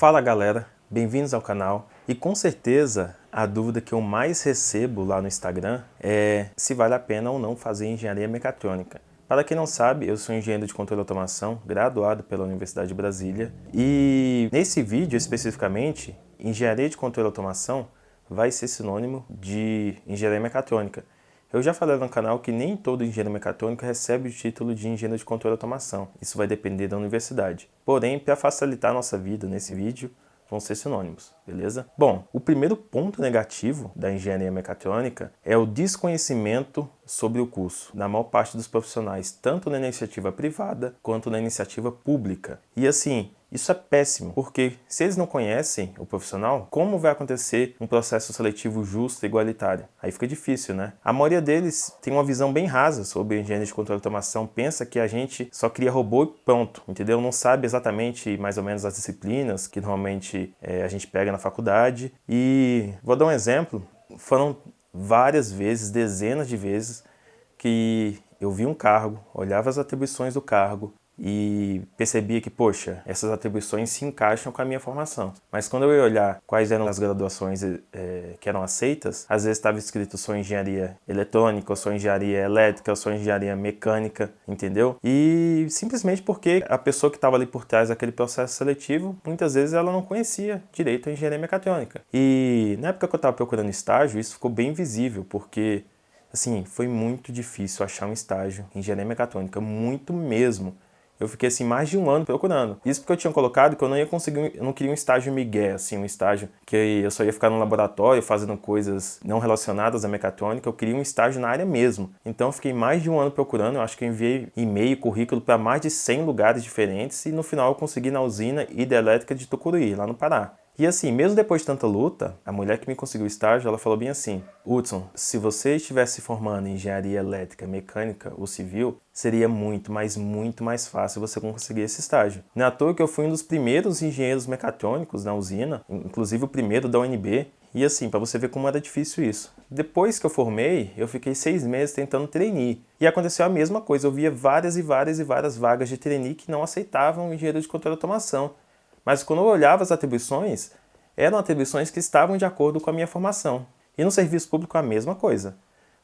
Fala galera, bem-vindos ao canal e com certeza a dúvida que eu mais recebo lá no Instagram é se vale a pena ou não fazer engenharia mecatrônica. Para quem não sabe, eu sou engenheiro de controle e automação, graduado pela Universidade de Brasília e nesse vídeo especificamente, engenharia de controle e automação vai ser sinônimo de engenharia mecatrônica. Eu já falei no canal que nem todo engenheiro mecatrônico recebe o título de engenheiro de controle e automação. Isso vai depender da universidade. Porém, para facilitar a nossa vida nesse vídeo, vão ser sinônimos, beleza? Bom, o primeiro ponto negativo da engenharia mecatrônica é o desconhecimento sobre o curso da maior parte dos profissionais, tanto na iniciativa privada quanto na iniciativa pública. E assim, isso é péssimo, porque se eles não conhecem o profissional, como vai acontecer um processo seletivo justo e igualitário? Aí fica difícil, né? A maioria deles tem uma visão bem rasa sobre engenharia de controle e automação, pensa que a gente só cria robô e pronto, entendeu? Não sabe exatamente mais ou menos as disciplinas que normalmente a gente pega na faculdade. E vou dar um exemplo, foram várias vezes, dezenas de vezes, que eu vi um cargo, olhava as atribuições do cargo, e percebia que, poxa, essas atribuições se encaixam com a minha formação. Mas quando eu ia olhar quais eram as graduações que eram aceitas, às vezes estava escrito sou engenharia eletrônica, ou sou engenharia elétrica, ou sou engenharia mecânica, entendeu? E simplesmente porque a pessoa que estava ali por trás daquele processo seletivo, muitas vezes ela não conhecia direito a engenharia mecatrônica. E na época que eu estava procurando estágio, isso ficou bem visível, porque assim, foi muito difícil achar um estágio em engenharia mecatrônica, muito mesmo. Eu fiquei assim mais de um ano procurando. Isso porque eu tinha colocado que eu não ia conseguir, eu não queria um estágio migué, assim, um estágio que eu só ia ficar no laboratório fazendo coisas não relacionadas à mecatrônica, eu queria um estágio na área mesmo. Então eu fiquei mais de um ano procurando, eu acho que eu enviei e-mail, currículo para mais de 100 lugares diferentes e no final eu consegui na usina hidrelétrica de Tucuruí, lá no Pará. E assim, mesmo depois de tanta luta, a mulher que me conseguiu o estágio, ela falou bem assim: Hudson, se você estivesse se formando em engenharia elétrica, mecânica ou civil, seria muito, mas muito mais fácil você conseguir esse estágio. Não é à toa que eu fui um dos primeiros engenheiros mecatrônicos na usina, inclusive o primeiro da UNB, e assim, para você ver como era difícil isso. Depois que eu formei, eu fiquei 6 meses tentando trainee. E aconteceu a mesma coisa, eu via várias vagas de trainee que não aceitavam engenheiro de controle e automação. Mas quando eu olhava as atribuições, eram atribuições que estavam de acordo com a minha formação. E no serviço público a mesma coisa.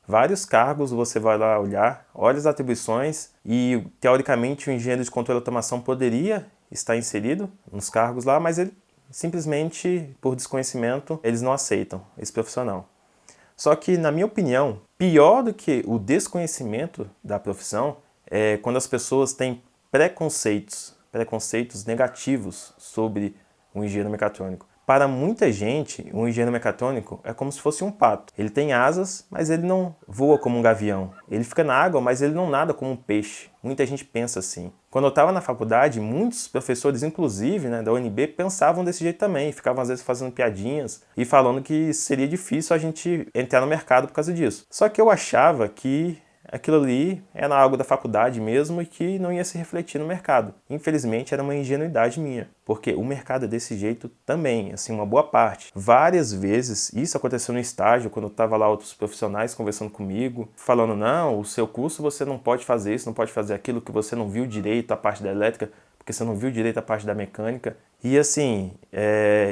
Vários cargos você vai lá olhar, olha as atribuições e teoricamente o engenheiro de controle e automação poderia estar inserido nos cargos lá, mas ele simplesmente por desconhecimento eles não aceitam esse profissional. Só que na minha opinião, pior do que o desconhecimento da profissão é quando as pessoas têm preconceitos negativos sobre o engenheiro mecatrônico. Para muita gente, o engenheiro mecatrônico é como se fosse um pato. Ele tem asas, mas ele não voa como um gavião. Ele fica na água, mas ele não nada como um peixe. Muita gente pensa assim. Quando eu estava na faculdade, muitos professores, inclusive da UNB, pensavam desse jeito também. Ficavam às vezes fazendo piadinhas e falando que seria difícil a gente entrar no mercado por causa disso. Só que eu achava que aquilo ali era algo da faculdade mesmo e que não ia se refletir no mercado. Infelizmente era uma ingenuidade minha, porque o mercado é desse jeito também, assim, uma boa parte. Várias vezes, isso aconteceu no estágio, quando eu estava lá outros profissionais conversando comigo, falando, não, o seu curso você não pode fazer isso, não pode fazer aquilo, que você não viu direito a parte da elétrica, porque você não viu direito a parte da mecânica. E assim,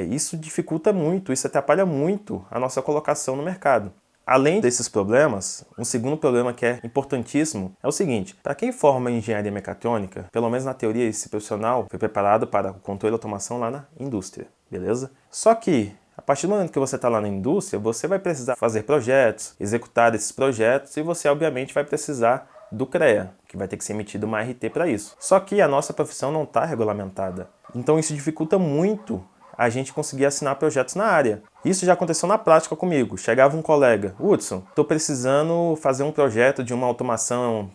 isso dificulta muito, isso atrapalha muito a nossa colocação no mercado. Além desses problemas, um segundo problema que é importantíssimo é o seguinte: para quem forma engenharia mecatrônica, pelo menos na teoria esse profissional foi preparado para o controle e automação lá na indústria, beleza? Só que a partir do momento que você está lá na indústria, você vai precisar fazer projetos, executar esses projetos e você obviamente vai precisar do CREA, que vai ter que ser emitido uma RT para isso. Só que a nossa profissão não está regulamentada, então isso dificulta muito a gente conseguir assinar projetos na área. Isso já aconteceu na prática comigo. Chegava um colega, Hudson, estou precisando fazer um projeto de uma automação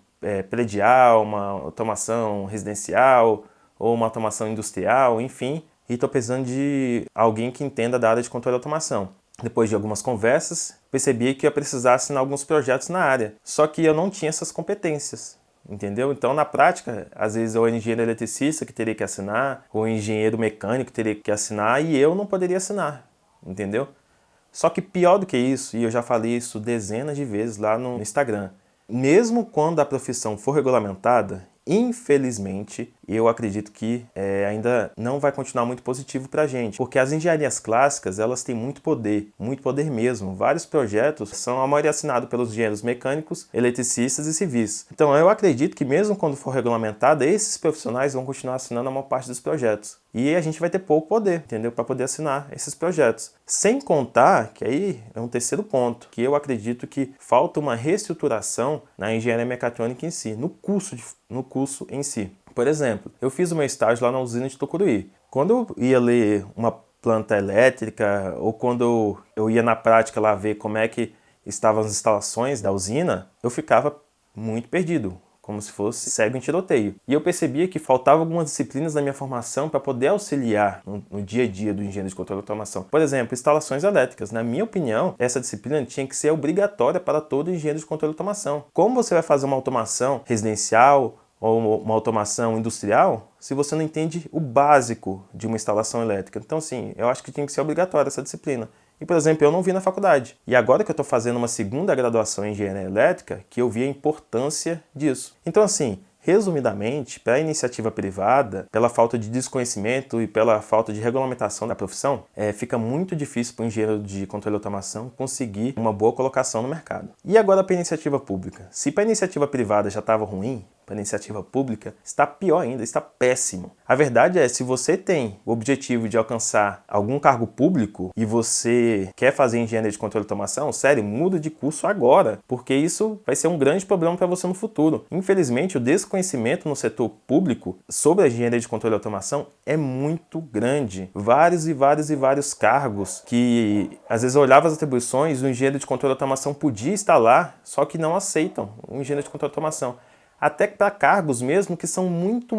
predial, uma automação residencial ou uma automação industrial, enfim, e estou precisando de alguém que entenda da área de controle e automação. Depois de algumas conversas, percebi que ia precisar assinar alguns projetos na área, só que eu não tinha essas competências. Entendeu? Então, na prática, às vezes é o engenheiro eletricista que teria que assinar, ou o engenheiro mecânico que teria que assinar, e eu não poderia assinar, entendeu? Só que pior do que isso, e eu já falei isso dezenas de vezes lá no Instagram, mesmo quando a profissão for regulamentada, infelizmente, eu acredito que ainda não vai continuar muito positivo para a gente, porque as engenharias clássicas, elas têm muito poder mesmo. Vários projetos são, a maioria, assinados pelos engenheiros mecânicos, eletricistas e civis. Então eu acredito que mesmo quando for regulamentada, esses profissionais vão continuar assinando a maior parte dos projetos. E a gente vai ter pouco poder, entendeu? Para poder assinar esses projetos. Sem contar que aí é um terceiro ponto, que eu acredito que falta uma reestruturação na engenharia mecatrônica em si, no curso em si. Por exemplo, eu fiz o meu estágio lá na usina de Tucuruí. Quando eu ia ler uma planta elétrica ou quando eu ia na prática lá ver como é que estavam as instalações da usina, eu ficava muito perdido, como se fosse cego em tiroteio. E eu percebia que faltavam algumas disciplinas na minha formação para poder auxiliar no dia a dia do engenheiro de controle e automação. Por exemplo, instalações elétricas. Na minha opinião, essa disciplina tinha que ser obrigatória para todo engenheiro de controle e automação. Como você vai fazer uma automação residencial ou uma automação industrial se você não entende o básico de uma instalação elétrica? Então, sim, eu acho que tinha que ser obrigatória essa disciplina. E, por exemplo, eu não vi na faculdade. E agora que eu estou fazendo uma segunda graduação em engenharia elétrica, que eu vi a importância disso. Então, assim, resumidamente, para a iniciativa privada, pela falta de desconhecimento e pela falta de regulamentação da profissão, fica muito difícil para o engenheiro de controle e automação conseguir uma boa colocação no mercado. E agora para a iniciativa pública? Se para a iniciativa privada já estava ruim, para a iniciativa pública, está pior ainda, está péssimo. A verdade é, se você tem o objetivo de alcançar algum cargo público e você quer fazer engenharia de controle e automação, sério, muda de curso agora, porque isso vai ser um grande problema para você no futuro. Infelizmente, o desconhecimento no setor público sobre a engenharia de controle e automação é muito grande. Vários cargos que, às vezes, eu olhava as atribuições, o engenheiro de controle e automação podia estar lá, só que não aceitam o engenheiro de controle e automação. Até para cargos mesmo que são muito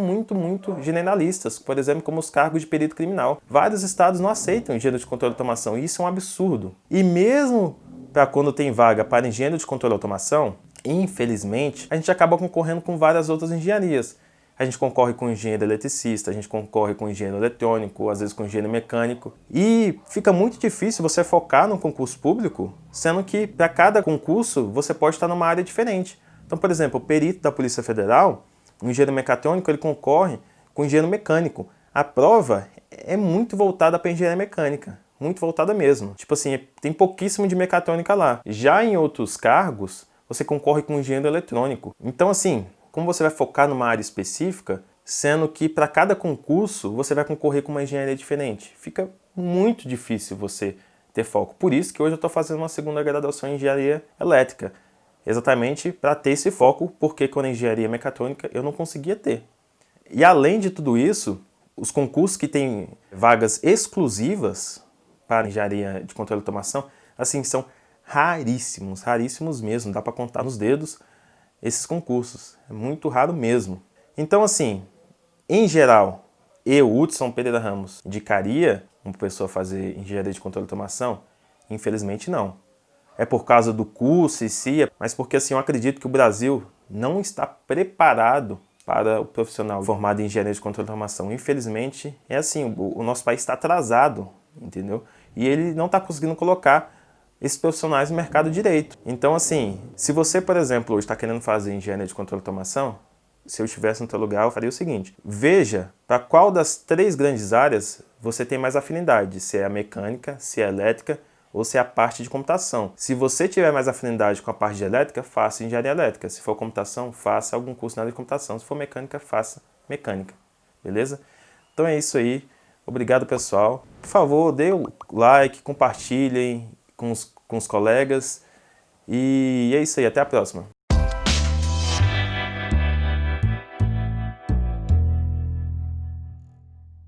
generalistas, por exemplo, como os cargos de perito criminal. Vários estados não aceitam engenheiro de controle e automação, e isso é um absurdo. E mesmo para quando tem vaga para engenheiro de controle e automação, infelizmente, a gente acaba concorrendo com várias outras engenharias. A gente concorre com engenheiro eletricista, a gente concorre com engenheiro eletrônico, às vezes com engenheiro mecânico. E fica muito difícil você focar no concurso público, sendo que para cada concurso você pode estar numa área diferente. Então, por exemplo, o perito da Polícia Federal, o engenheiro mecatrônico, ele concorre com o engenheiro mecânico. A prova é muito voltada para a engenharia mecânica, muito voltada mesmo. Tipo assim, tem pouquíssimo de mecatrônica lá. Já em outros cargos, você concorre com o engenheiro eletrônico. Então, assim, como você vai focar numa área específica, sendo que para cada concurso você vai concorrer com uma engenharia diferente? Fica muito difícil você ter foco. Por isso que hoje eu estou fazendo uma segunda graduação em engenharia elétrica. Exatamente para ter esse foco, porque com a engenharia mecatrônica eu não conseguia ter. E além de tudo isso, os concursos que têm vagas exclusivas para engenharia de controle e automação, assim, são raríssimos mesmo, dá para contar nos dedos esses concursos, é muito raro mesmo. Então, assim, em geral, eu, Hudson Pereira Ramos, indicaria uma pessoa fazer engenharia de controle e automação? Infelizmente não. É por causa do curso em si, mas porque assim, eu acredito que o Brasil não está preparado para o profissional formado em engenharia de controle e automação. Infelizmente, é assim, o nosso país está atrasado, entendeu? E ele não está conseguindo colocar esses profissionais no mercado direito. Então, assim, se você, por exemplo, hoje está querendo fazer engenharia de controle e automação, se eu estivesse no teu lugar, eu faria o seguinte: veja para qual das 3 grandes áreas você tem mais afinidade, se é a mecânica, se é a elétrica, ou se é a parte de computação. Se você tiver mais afinidade com a parte de elétrica, faça engenharia elétrica. Se for computação, faça algum curso na área de computação. Se for mecânica, faça mecânica. Beleza? Então é isso aí. Obrigado, pessoal. Por favor, dê o like, compartilhem com os colegas. E é isso aí. Até a próxima.